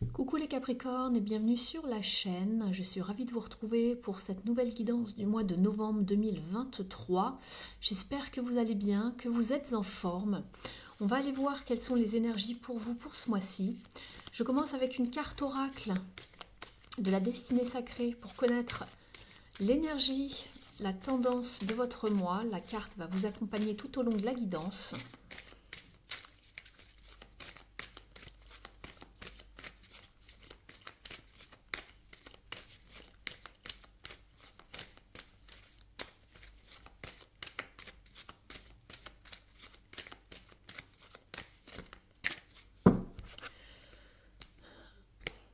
Coucou les Capricornes et bienvenue sur la chaîne. Je suis ravie de vous retrouver pour cette nouvelle guidance du mois de novembre 2023. J'espère que vous allez bien, que vous êtes en forme. On va aller voir quelles sont les énergies pour vous pour ce mois-ci. Je commence avec une carte oracle de la destinée sacrée pour connaître l'énergie, la tendance de votre mois. La carte va vous accompagner tout au long de la guidance.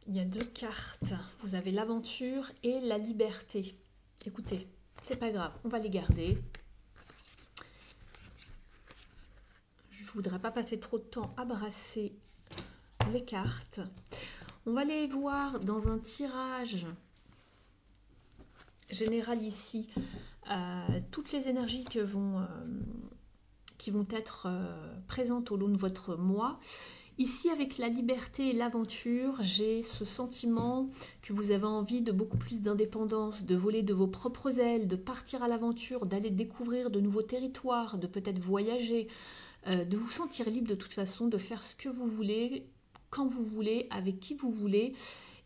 Il y a deux cartes. Vous avez l'aventure et la liberté. Écoutez, c'est pas grave, on va les garder. Je ne voudrais pas passer trop de temps à brasser les cartes. On va les voir dans un tirage général ici. Toutes les énergies qui vont être présentes au long de votre mois. Ici, avec la liberté et l'aventure, j'ai ce sentiment que vous avez envie de beaucoup plus d'indépendance, de voler de vos propres ailes, de partir à l'aventure, d'aller découvrir de nouveaux territoires, de peut-être voyager, de vous sentir libre de toute façon, de faire ce que vous voulez, quand vous voulez, avec qui vous voulez,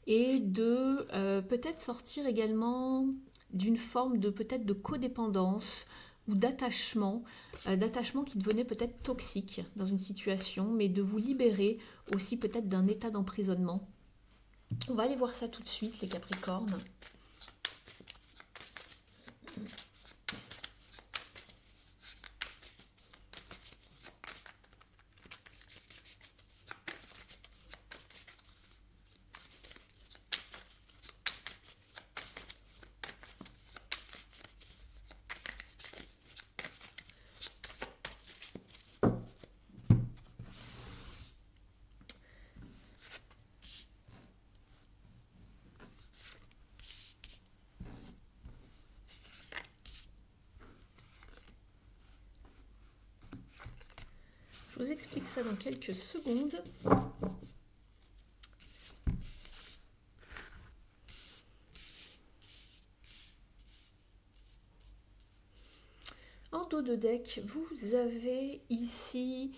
et de peut-être sortir également d'une forme de peut-être de codépendance, ou d'attachement qui devenait peut-être toxique dans une situation, mais de vous libérer aussi peut-être d'un état d'emprisonnement. On va aller voir ça tout de suite, les Capricornes. Je vous explique ça dans quelques secondes. En dos de deck, vous avez ici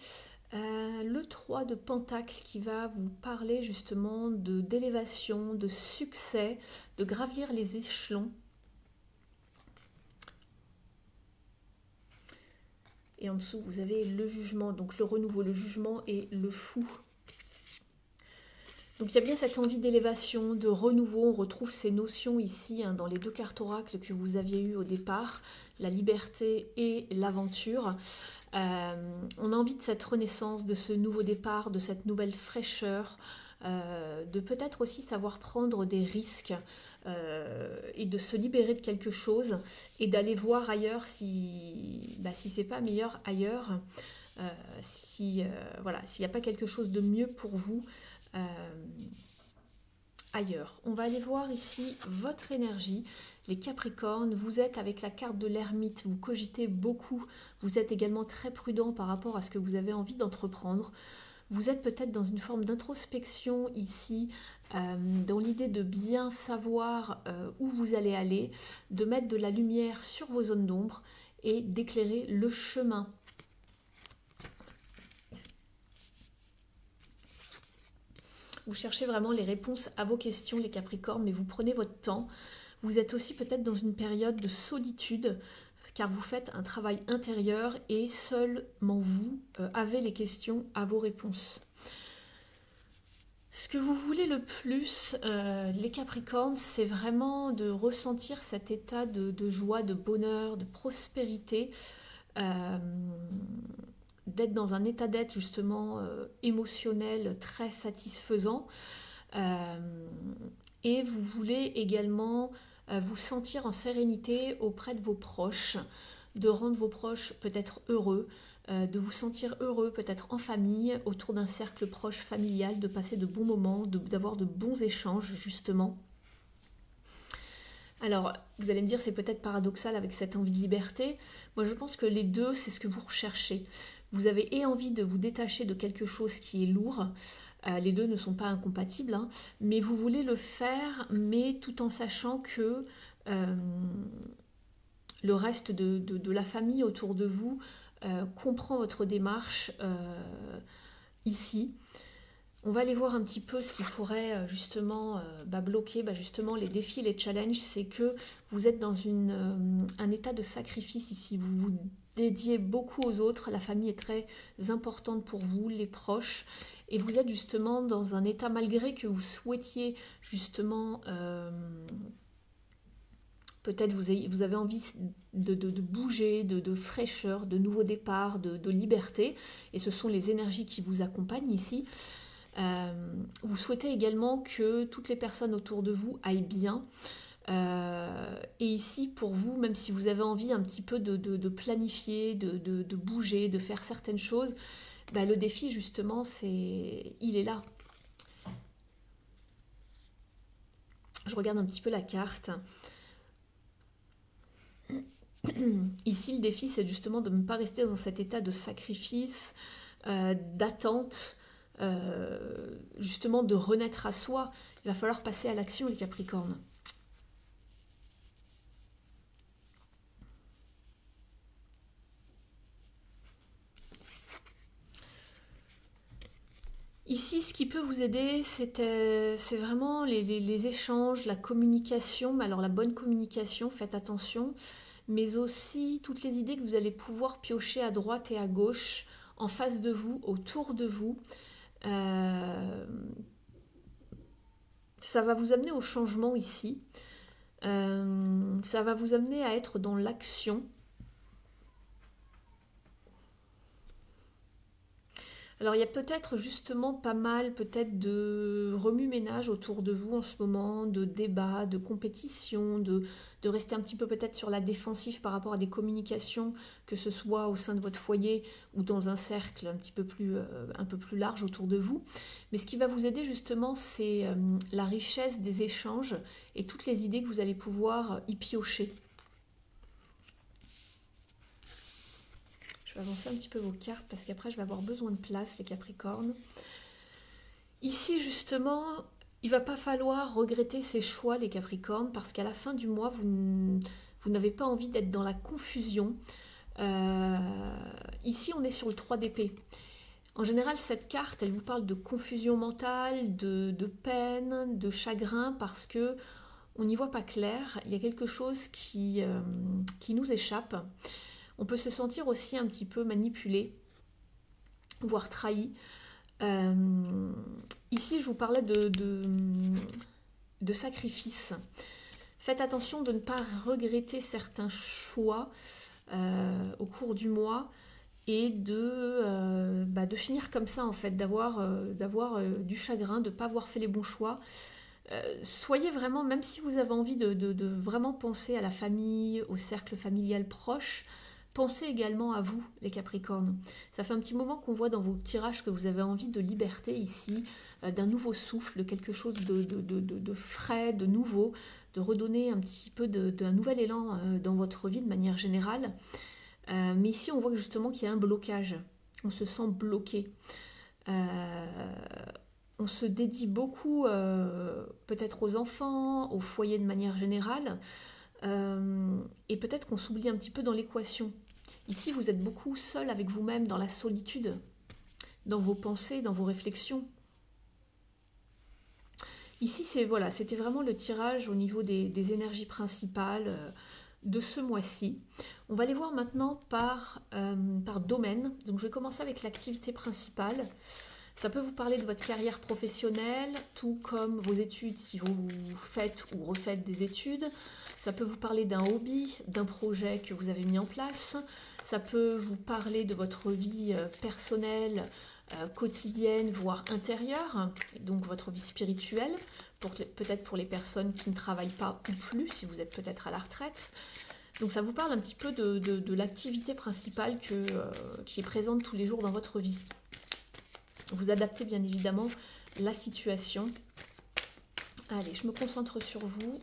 le 3 de Pentacle qui va vous parler justement d'élévation, de succès, de gravir les échelons. Et en dessous, vous avez le jugement, donc le renouveau, le jugement et le fou. Donc il y a bien cette envie d'élévation, de renouveau. On retrouve ces notions ici dans les deux cartes oracles que vous aviez eues au départ, la liberté et l'aventure. On a envie de cette renaissance, de ce nouveau départ, de cette nouvelle fraîcheur, de peut-être aussi savoir prendre des risques et de se libérer de quelque chose et d'aller voir ailleurs si c'est pas meilleur ailleurs, voilà, s'il n'y a pas quelque chose de mieux pour vous ailleurs. On va aller voir ici votre énergie, les Capricornes. Vous êtes avec la carte de l'ermite, vous cogitez beaucoup, vous êtes également très prudent par rapport à ce que vous avez envie d'entreprendre. Vous êtes peut-être dans une forme d'introspection ici, dans l'idée de bien savoir où vous allez aller, de mettre de la lumière sur vos zones d'ombre et d'éclairer le chemin. Vous cherchez vraiment les réponses à vos questions, les Capricornes, mais vous prenez votre temps. Vous êtes aussi peut-être dans une période de solitude, car vous faites un travail intérieur et seulement vous avez les questions à vos réponses. Ce que vous voulez le plus, les Capricornes, c'est vraiment de ressentir cet état de joie, de bonheur, de prospérité, d'être dans un état d'être justement émotionnel très satisfaisant. Et vous voulez également vous sentir en sérénité auprès de vos proches, de rendre vos proches peut-être heureux, de vous sentir heureux peut-être en famille, autour d'un cercle proche familial, de passer de bons moments, d'avoir de bons échanges justement. Alors, vous allez me dire, c'est peut-être paradoxal avec cette envie de liberté. Moi, je pense que les deux, c'est ce que vous recherchez. Vous avez envie de vous détacher de quelque chose qui est lourd, Les deux ne sont pas incompatibles, hein, mais vous voulez le faire, mais tout en sachant que le reste de la famille autour de vous comprend votre démarche ici. On va aller voir un petit peu ce qui pourrait justement bloquer justement les défis, les challenges. C'est que vous êtes dans un état de sacrifice ici. Vous vous dédiez beaucoup aux autres. La famille est très importante pour vous, les proches. Et vous êtes justement dans un état, malgré que vous souhaitiez justement... peut-être vous avez envie de bouger, de fraîcheur, de nouveaux départs, de liberté. Et ce sont les énergies qui vous accompagnent ici. Vous souhaitez également que toutes les personnes autour de vous aillent bien. Et ici, pour vous, même si vous avez envie un petit peu de planifier, de bouger, de faire certaines choses, le défi, justement, il est là. Je regarde un petit peu la carte. Ici, le défi, c'est justement de ne pas rester dans cet état de sacrifice, d'attente, justement de renaître à soi. Il va falloir passer à l'action, les Capricornes. Ici, ce qui peut vous aider, c'est vraiment les échanges, la communication. Mais alors la bonne communication, faites attention, mais aussi toutes les idées que vous allez pouvoir piocher à droite et à gauche, en face de vous, autour de vous. Ça va vous amener au changement ici. Ça va vous amener à être dans l'action. Alors il y a peut-être justement pas mal peut-être de remue-ménage autour de vous en ce moment, de débats, de compétition, de rester un petit peu peut-être sur la défensive par rapport à des communications, que ce soit au sein de votre foyer ou dans un cercle un peu plus large autour de vous. Mais ce qui va vous aider justement, c'est la richesse des échanges et toutes les idées que vous allez pouvoir y piocher. Je vais avancer un petit peu vos cartes parce qu'après je vais avoir besoin de place, les Capricornes. Ici justement, il ne va pas falloir regretter ces choix, les Capricornes, parce qu'à la fin du mois, vous n'avez pas envie d'être dans la confusion. Ici, on est sur le 3 d'épée. En général, cette carte, elle vous parle de confusion mentale, de peine, de chagrin, parce que on n'y voit pas clair. Il y a quelque chose qui nous échappe. On peut se sentir aussi un petit peu manipulé, voire trahi. Ici, je vous parlais de sacrifice. Faites attention de ne pas regretter certains choix au cours du mois et de finir comme ça, en fait, d'avoir du chagrin, de ne pas avoir fait les bons choix. Soyez vraiment, même si vous avez envie de vraiment penser à la famille, au cercle familial proche, pensez également à vous, les Capricornes. Ça fait un petit moment qu'on voit dans vos tirages que vous avez envie de liberté ici, d'un nouveau souffle, de quelque chose de frais, de nouveau, de redonner un petit peu d'un nouvel élan dans votre vie de manière générale. Mais ici, on voit justement qu'il y a un blocage. On se sent bloqué. On se dédie beaucoup peut-être aux enfants, au foyer de manière générale. Et peut-être qu'on s'oublie un petit peu dans l'équation. Ici, vous êtes beaucoup seul avec vous-même, dans la solitude, dans vos pensées, dans vos réflexions. Ici, c'était vraiment le tirage au niveau des énergies principales de ce mois-ci. On va les voir maintenant par domaine. Donc, je vais commencer avec l'activité principale. Ça peut vous parler de votre carrière professionnelle, tout comme vos études, si vous faites ou refaites des études. Ça peut vous parler d'un hobby, d'un projet que vous avez mis en place. Ça peut vous parler de votre vie personnelle, quotidienne, voire intérieure, donc votre vie spirituelle, peut-être pour les personnes qui ne travaillent pas ou plus, si vous êtes peut-être à la retraite. Donc ça vous parle un petit peu de l'activité principale qui est présente tous les jours dans votre vie. Vous adaptez bien évidemment la situation. Allez, je me concentre sur vous.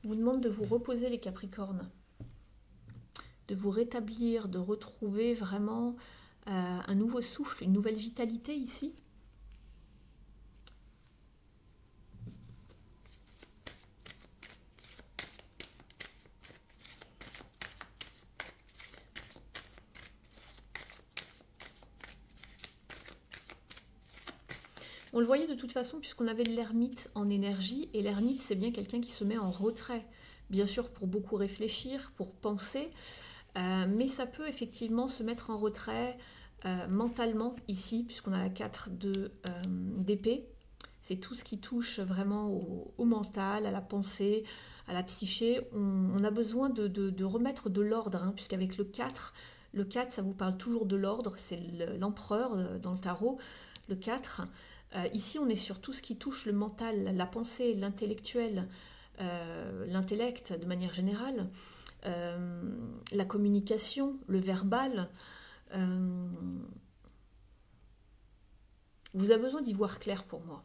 vous demande de vous reposer les Capricornes, de vous rétablir, de retrouver vraiment un nouveau souffle, une nouvelle vitalité ici. On le voyait de toute façon puisqu'on avait l'ermite en énergie, et l'ermite c'est bien quelqu'un qui se met en retrait, bien sûr pour beaucoup réfléchir, pour penser, mais ça peut effectivement se mettre en retrait mentalement ici, puisqu'on a la 4 d'épée. C'est tout ce qui touche vraiment au mental, à la pensée, à la psyché. On a besoin de remettre de l'ordre, hein, puisqu'avec le 4 ça vous parle toujours de l'ordre, c'est l'empereur dans le tarot, le 4. Ici, on est sur tout ce qui touche le mental, la pensée, l'intellectuel, l'intellect de manière générale, la communication, le verbal. Vous avez besoin d'y voir clair pour moi.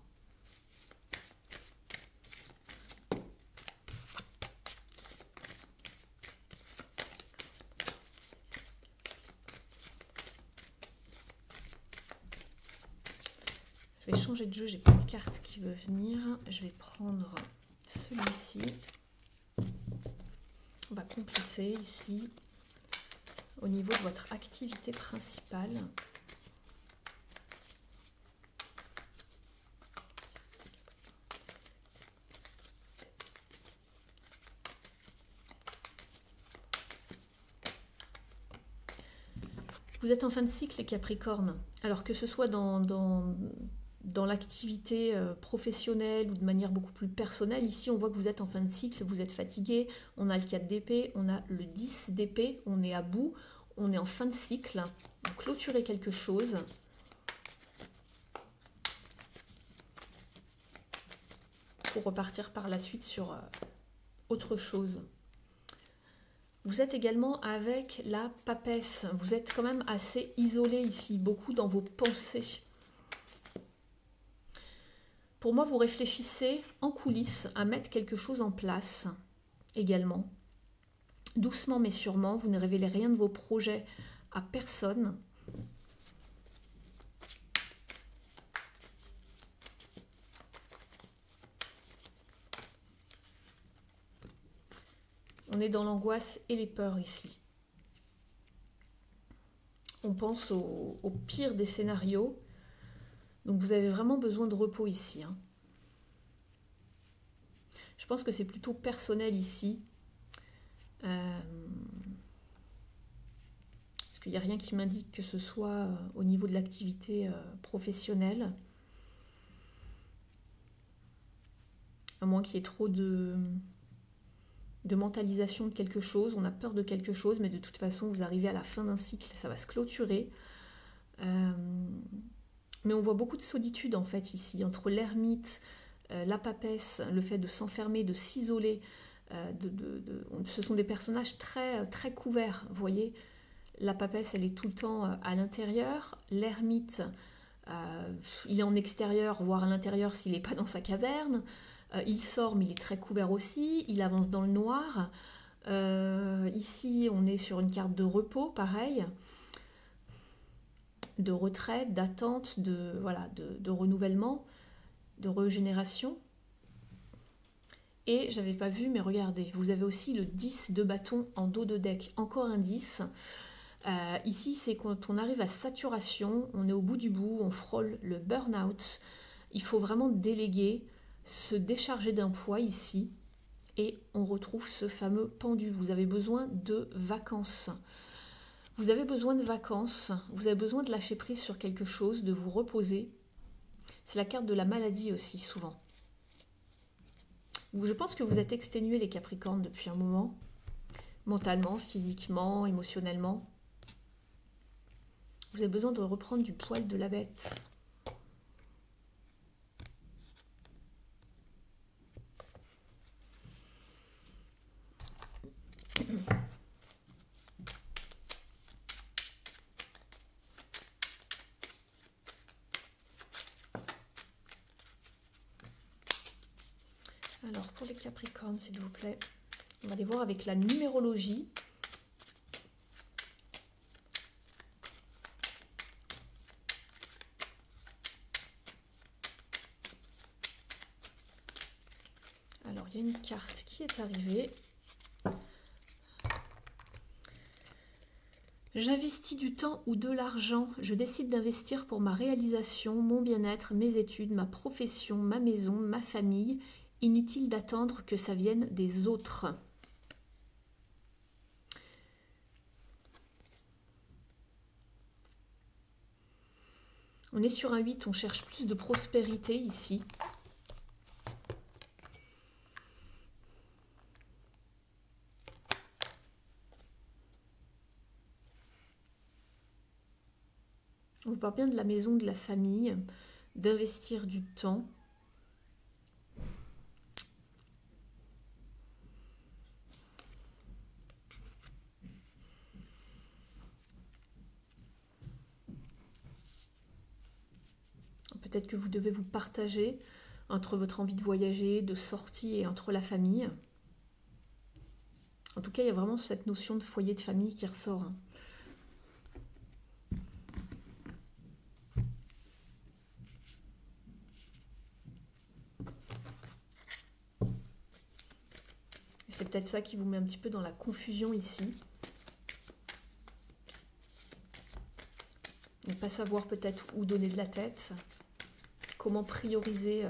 Je vais changer de jeu, j'ai pas de carte qui veut venir. Je vais prendre celui-ci. On va compléter ici au niveau de votre activité principale. Vous êtes en fin de cycle, les Capricornes. Alors que ce soit dans l'activité professionnelle ou de manière beaucoup plus personnelle, ici on voit que vous êtes en fin de cycle, vous êtes fatigué, on a le 4 d'épée, on a le 10 d'épée, on est à bout, on est en fin de cycle, vous clôturez quelque chose. Pour repartir par la suite sur autre chose. Vous êtes également avec la papesse, vous êtes quand même assez isolé ici, beaucoup dans vos pensées. Pour moi, vous réfléchissez en coulisses à mettre quelque chose en place également. Doucement mais sûrement, vous ne révélez rien de vos projets à personne. On est dans l'angoisse et les peurs ici. On pense au pire des scénarios. Donc vous avez vraiment besoin de repos ici. Hein. Je pense que c'est plutôt personnel ici. Parce qu'il n'y a rien qui m'indique que ce soit au niveau de l'activité professionnelle. À moins qu'il y ait trop de mentalisation de quelque chose. On a peur de quelque chose, mais de toute façon, vous arrivez à la fin d'un cycle, ça va se clôturer. Mais on voit beaucoup de solitude en fait ici, entre l'ermite, la papesse, le fait de s'enfermer, de s'isoler. Ce sont des personnages très, très couverts, vous voyez. La papesse, elle est tout le temps à l'intérieur. L'ermite, il est en extérieur, voire à l'intérieur s'il n'est pas dans sa caverne. Il sort, mais il est très couvert aussi. Il avance dans le noir. Ici, on est sur une carte de repos, pareil. De retraite, d'attente, de renouvellement, de régénération. Et j'avais pas vu, mais regardez, vous avez aussi le 10 de bâton en dos de deck, encore un 10. Ici, c'est quand on arrive à saturation, on est au bout du bout, on frôle le burn-out. Il faut vraiment déléguer, se décharger d'un poids ici, et on retrouve ce fameux pendu. Vous avez besoin de vacances. Vous avez besoin de vacances, vous avez besoin de lâcher prise sur quelque chose, de vous reposer. C'est la carte de la maladie aussi, souvent. Je pense que vous êtes exténués, les Capricornes, depuis un moment. Mentalement, physiquement, émotionnellement. Vous avez besoin de reprendre du poil de la bête. Alors, pour les Capricornes, s'il vous plaît, on va les voir avec la numérologie. Alors, il y a une carte qui est arrivée. J'investis du temps ou de l'argent. Je décide d'investir pour ma réalisation, mon bien-être, mes études, ma profession, ma maison, ma famille. Inutile d'attendre que ça vienne des autres. On est sur un 8, on cherche plus de prospérité ici. On parle bien de la maison, de la famille, d'investir du temps. Peut-être que vous devez vous partager entre votre envie de voyager, de sortie et entre la famille. En tout cas, il y a vraiment cette notion de foyer de famille qui ressort. C'est peut-être ça qui vous met un petit peu dans la confusion ici. Ne pas savoir peut-être où donner de la tête, comment prioriser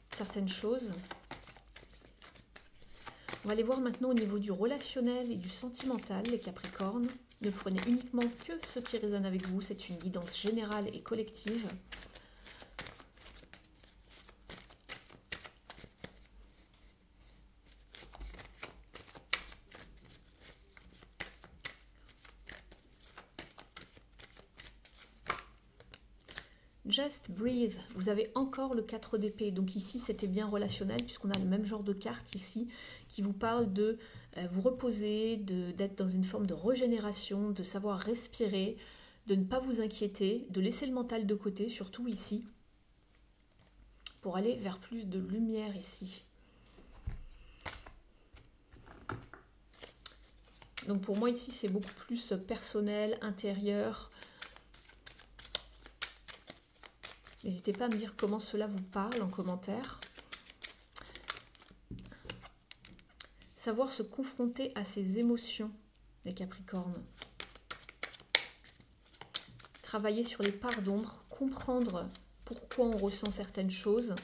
certaines choses. On va aller voir maintenant au niveau du relationnel et du sentimental, les Capricornes. Ne prenez uniquement que ce qui résonne avec vous, c'est une guidance générale et collective. Just breathe. Vous avez encore le 4 d'épée. Donc ici, c'était bien relationnel puisqu'on a le même genre de carte ici qui vous parle de vous reposer, d'être dans une forme de régénération, de savoir respirer, de ne pas vous inquiéter, de laisser le mental de côté, surtout ici, pour aller vers plus de lumière ici. Donc pour moi ici, c'est beaucoup plus personnel, intérieur. N'hésitez pas à me dire comment cela vous parle en commentaire. Savoir se confronter à ses émotions, les Capricornes. Travailler sur les parts d'ombre, comprendre pourquoi on ressent certaines choses.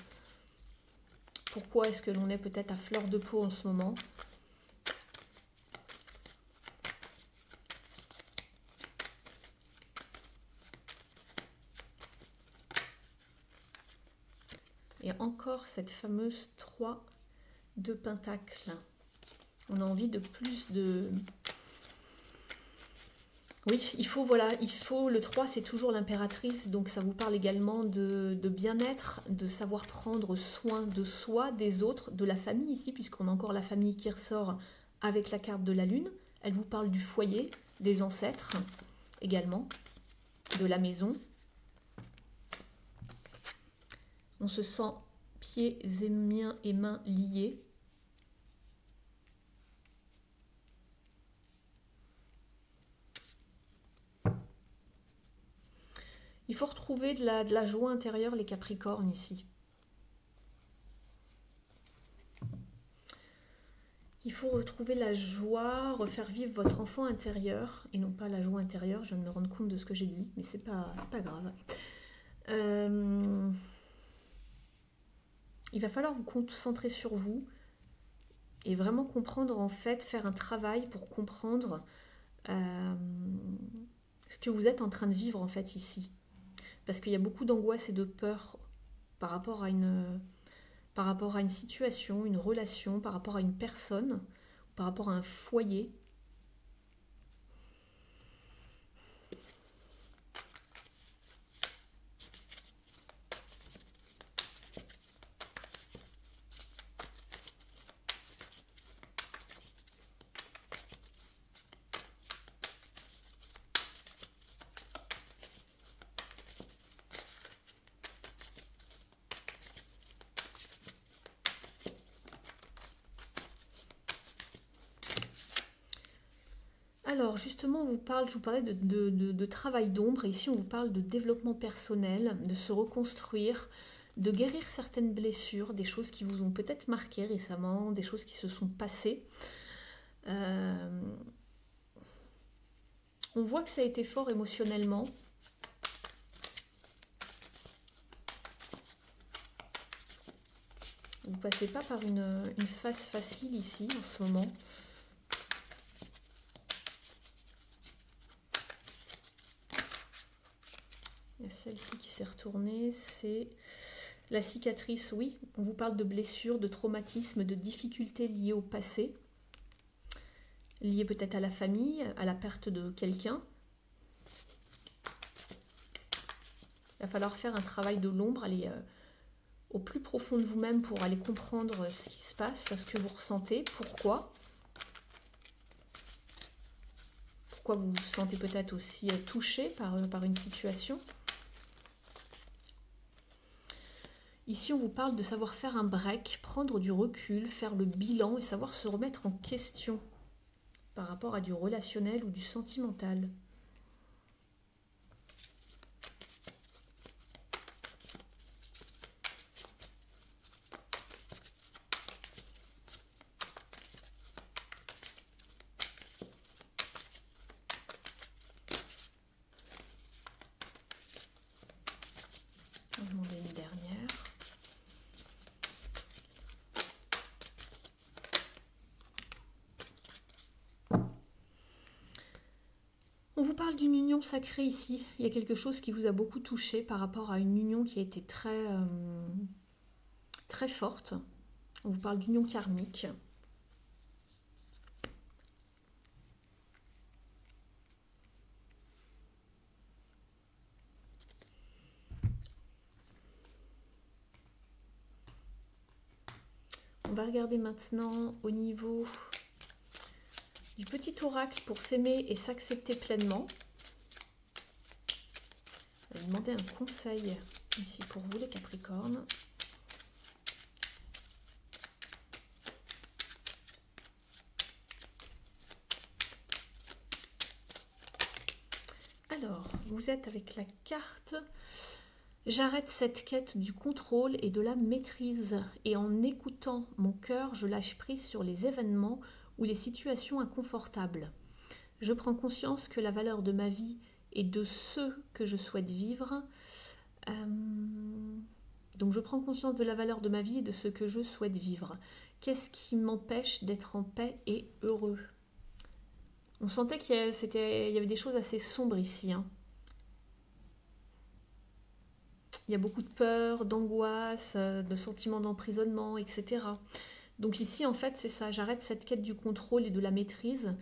Pourquoi est-ce que l'on est peut-être à fleur de peau en ce moment. Et encore cette fameuse 3 de Pentacle. On a envie de plus de... Oui, il faut, voilà, le 3, c'est toujours l'impératrice, donc ça vous parle également de bien-être, de savoir prendre soin de soi, des autres, de la famille ici, puisqu'on a encore la famille qui ressort avec la carte de la Lune. Elle vous parle du foyer, des ancêtres également, de la maison. On se sent pieds et mains liés. Il faut retrouver de la joie intérieure, les Capricornes, ici. Il faut retrouver la joie, refaire vivre votre enfant intérieur, et non pas la joie intérieure. Je viens de me rendre compte de ce que j'ai dit, mais c'est pas grave. Il va falloir vous concentrer sur vous et vraiment comprendre, en fait, faire un travail pour comprendre ce que vous êtes en train de vivre, en fait, ici. Parce qu'il y a beaucoup d'angoisse et de peur par rapport à une situation, une relation, par rapport à une personne, par rapport à un foyer. Alors justement, je vous parlais de travail d'ombre, et ici on vous parle de développement personnel, de se reconstruire, de guérir certaines blessures, des choses qui vous ont peut-être marqué récemment, des choses qui se sont passées. On voit que ça a été fort émotionnellement. Vous ne passez pas par une phase facile ici en ce moment. Il y a celle-ci qui s'est retournée, c'est la cicatrice, oui. On vous parle de blessures, de traumatismes, de difficultés liées au passé, liées peut-être à la famille, à la perte de quelqu'un. Il va falloir faire un travail de l'ombre, aller au plus profond de vous-même pour aller comprendre ce qui se passe, ce que vous ressentez, pourquoi. Pourquoi vous vous sentez peut-être aussi touché par une situation. Ici, on vous parle de savoir faire un break, prendre du recul, faire le bilan et savoir se remettre en question par rapport à du relationnel ou du sentimental. On va demander une dernière. On vous parle d'une union sacrée ici. Il y a quelque chose qui vous a beaucoup touché par rapport à une union qui a été très forte. On vous parle d'union karmique. On va regarder maintenant au niveau du petit oracle pour s'aimer et s'accepter pleinement. Je vais demander un conseil ici pour vous les Capricornes. Alors, vous êtes avec la carte « J'arrête cette quête du contrôle et de la maîtrise et en écoutant mon cœur, je lâche prise sur les événements ou les situations inconfortables. Je prends conscience que la valeur de ma vie et de ce que je souhaite vivre. Donc je prends conscience de la valeur de ma vie et de ce que je souhaite vivre. Qu'est-ce qui m'empêche d'être en paix et heureux ?» On sentait qu'il y avait des choses assez sombres ici. Il y a beaucoup de peur, d'angoisse, de sentiments d'emprisonnement, etc. Donc ici, en fait, c'est ça. J'arrête cette quête du contrôle et de la maîtrise.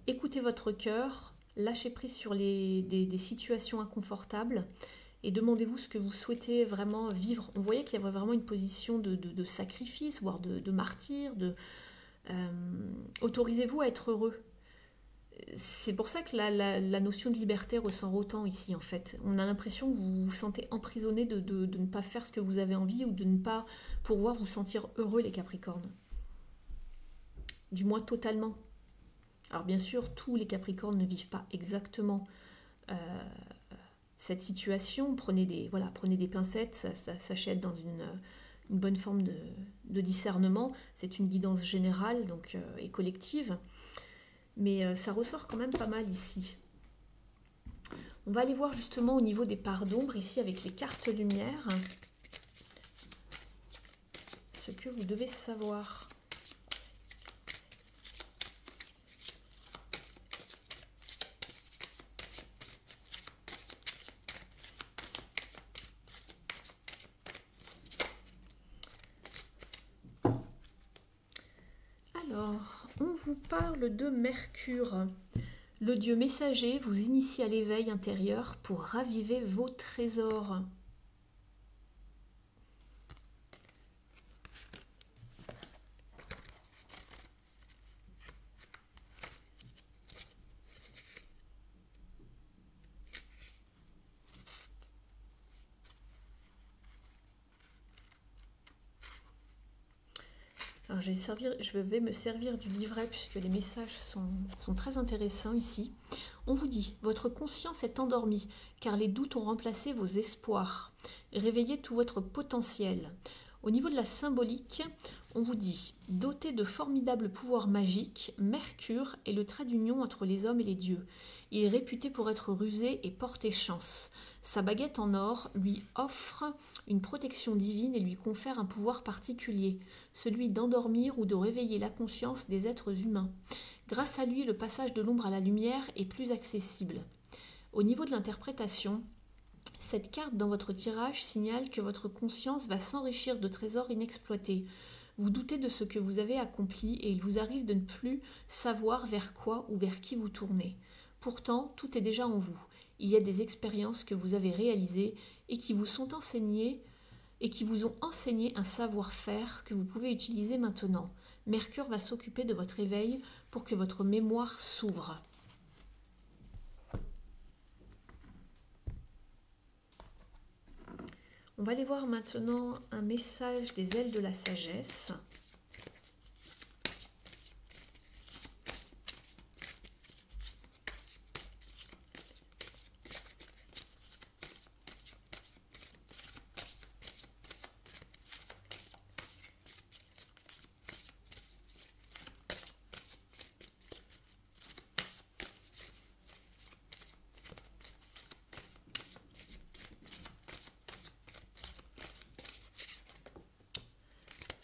Écoutez votre cœur, lâchez prise sur des situations inconfortables et demandez-vous ce que vous souhaitez vraiment vivre. On voyait qu'il y avait vraiment une position de sacrifice, voire de martyr. Autorisez-vous à être heureux. C'est pour ça que la notion de liberté ressort autant ici, en fait. On a l'impression que vous vous sentez emprisonné de ne pas faire ce que vous avez envie ou de ne pas pouvoir vous sentir heureux, les Capricornes. Du moins totalement. Alors bien sûr, tous les Capricornes ne vivent pas exactement cette situation. Prenez des pincettes, sachez être dans une bonne forme de discernement. C'est une guidance générale donc, et collective. Mais ça ressort quand même pas mal ici. On va aller voir justement au niveau des parts d'ombre, ici avec les cartes lumière, ce que vous devez savoir. Alors, on vous parle de Mercure. Le dieu messager vous initie à l'éveil intérieur pour raviver vos trésors. Alors je vais me servir du livret puisque les messages sont très intéressants ici. On vous dit, votre conscience est endormie car les doutes ont remplacé vos espoirs. Réveillez tout votre potentiel. Au niveau de la symbolique, on vous dit, doté de formidables pouvoirs magiques, Mercure est le trait d'union entre les hommes et les dieux. Il est réputé pour être rusé et porter chance. Sa baguette en or lui offre une protection divine et lui confère un pouvoir particulier, celui d'endormir ou de réveiller la conscience des êtres humains. Grâce à lui, le passage de l'ombre à la lumière est plus accessible. Au niveau de l'interprétation, cette carte dans votre tirage signale que votre conscience va s'enrichir de trésors inexploités. Vous doutez de ce que vous avez accompli et il vous arrive de ne plus savoir vers quoi ou vers qui vous tournez. Pourtant, tout est déjà en vous. Il y a des expériences que vous avez réalisées et qui vous sont enseignées et qui vous ont enseigné un savoir-faire que vous pouvez utiliser maintenant. Mercure va s'occuper de votre éveil pour que votre mémoire s'ouvre. On va aller voir maintenant un message des ailes de la sagesse.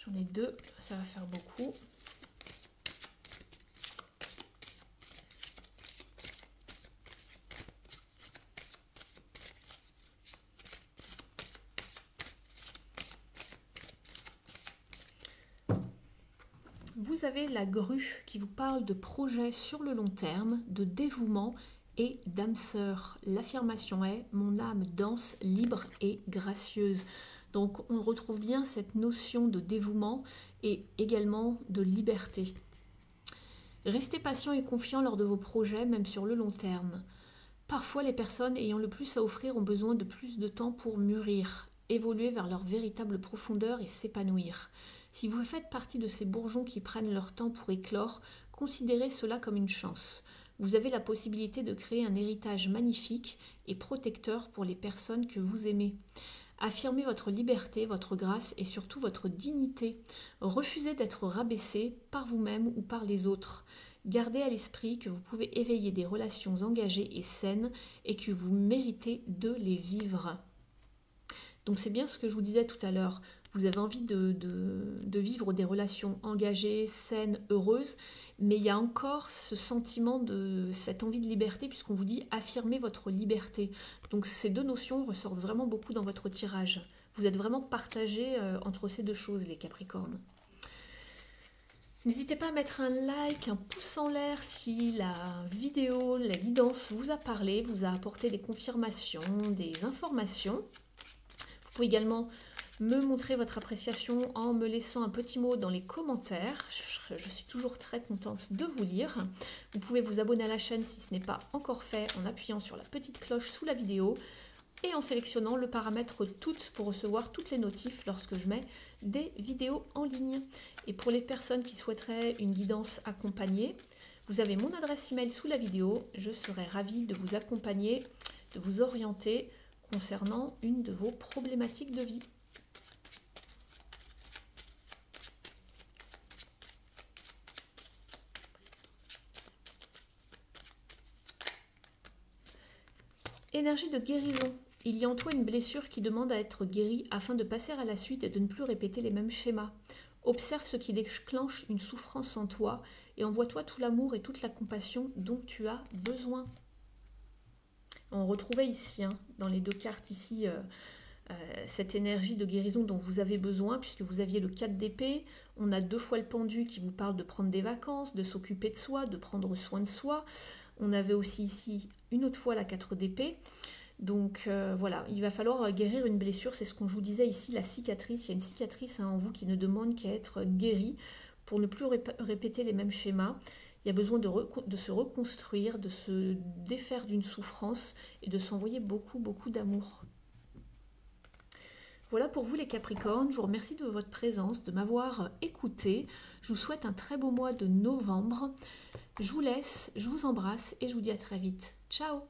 J'en ai deux, ça va faire beaucoup. Vous avez la grue qui vous parle de projets sur le long terme, de dévouement et d'âme sœur. L'affirmation est « Mon âme danse libre et gracieuse ». Donc on retrouve bien cette notion de dévouement et également de liberté. Restez patient et confiant lors de vos projets, même sur le long terme. Parfois, les personnes ayant le plus à offrir ont besoin de plus de temps pour mûrir, évoluer vers leur véritable profondeur et s'épanouir. Si vous faites partie de ces bourgeons qui prennent leur temps pour éclore, considérez cela comme une chance. Vous avez la possibilité de créer un héritage magnifique et protecteur pour les personnes que vous aimez. Affirmez votre liberté, votre grâce et surtout votre dignité. Refusez d'être rabaissé par vous-même ou par les autres. Gardez à l'esprit que vous pouvez éveiller des relations engagées et saines et que vous méritez de les vivre. Donc c'est bien ce que je vous disais tout à l'heure. Vous avez envie de vivre des relations engagées, saines, heureuses, mais il y a encore ce sentiment de cette envie de liberté puisqu'on vous dit affirmez votre liberté. Donc ces deux notions ressortent vraiment beaucoup dans votre tirage. Vous êtes vraiment partagés entre ces deux choses, les Capricornes. N'hésitez pas à mettre un like, un pouce en l'air si la vidéo, la guidance vous a parlé, vous a apporté des confirmations, des informations. Vous pouvez également me montrer votre appréciation en me laissant un petit mot dans les commentaires. Je suis toujours très contente de vous lire. Vous pouvez vous abonner à la chaîne si ce n'est pas encore fait en appuyant sur la petite cloche sous la vidéo et en sélectionnant le paramètre toutes pour recevoir toutes les notifs lorsque je mets des vidéos en ligne. Et pour les personnes qui souhaiteraient une guidance accompagnée, vous avez mon adresse email sous la vidéo. Je serai ravie de vous accompagner, de vous orienter concernant une de vos problématiques de vie. Énergie de guérison. Il y a en toi une blessure qui demande à être guérie afin de passer à la suite et de ne plus répéter les mêmes schémas. Observe ce qui déclenche une souffrance en toi et envoie-toi tout l'amour et toute la compassion dont tu as besoin. On retrouvait ici, dans les deux cartes ici, cette énergie de guérison dont vous avez besoin puisque vous aviez le 4 d'épée. On a 2 fois le pendu qui vous parle de prendre des vacances, de s'occuper de soi, de prendre soin de soi. On avait aussi ici une autre fois la 4 d'épée. Donc voilà, il va falloir guérir une blessure. C'est ce qu'on vous disait ici, la cicatrice. Il y a une cicatrice en vous qui ne demande qu'à être guérie pour ne plus répéter les mêmes schémas. Il y a besoin de se reconstruire, de se défaire d'une souffrance et de s'envoyer beaucoup, beaucoup d'amour. Voilà pour vous les Capricornes, je vous remercie de votre présence, de m'avoir écouté. Je vous souhaite un très beau mois de novembre. Je vous laisse, je vous embrasse et je vous dis à très vite. Ciao!